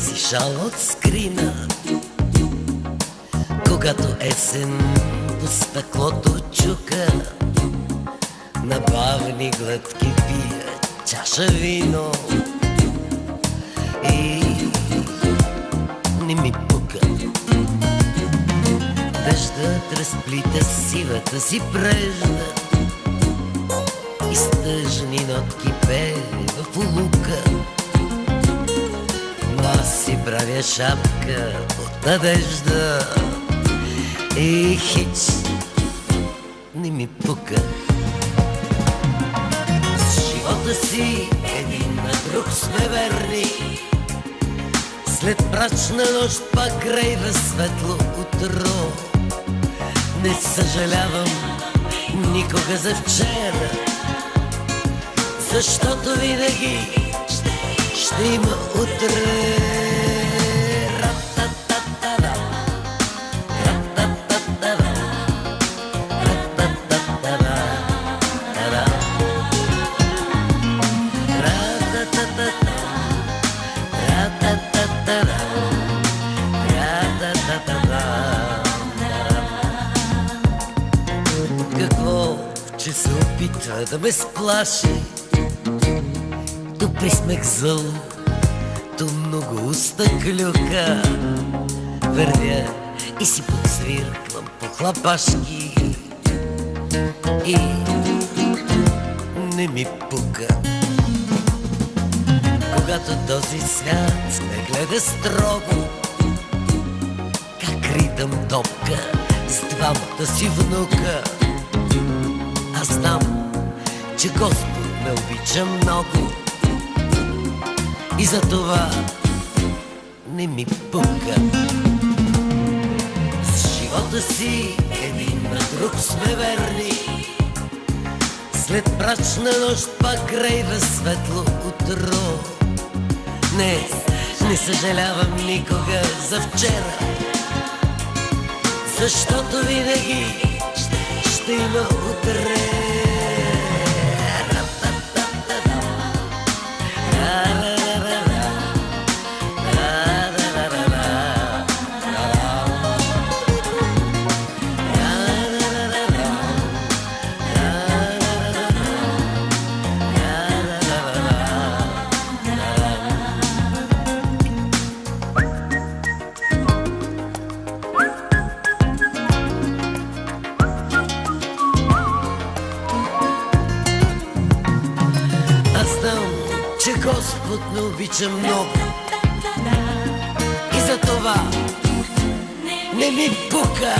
си шал от скрина, когато есен по стъклото чука, на бавни глътки пия чаша вино и не ми пука. Дъждът разплита сивата си прежда и с тъжни нотки пее в улука. Но аз си правя шапка от надежда и хич не ми пука. С живота си един на друг сме верни, след мрачна нощ пак грейва светло утро. Не съжалявам никога за вчера, защото винаги ще има утре. Какво, че се опитва да ме сплаши, то присмех зъл, то много уста клюка. Вървя и си подсвирквам по хлапашки и не ми пука. Когато този свят ме гледа строго, как ритъм топка с двамата си внука, аз знам, че Господ ме обича много и за това не ми пука. С живота си един на друг сме верни, след мрачна нощ пак грейва светло утро. Не съжалявам никога за вчера, защото винаги ще има утре. Че Господ ме обича много и за това не ми пука.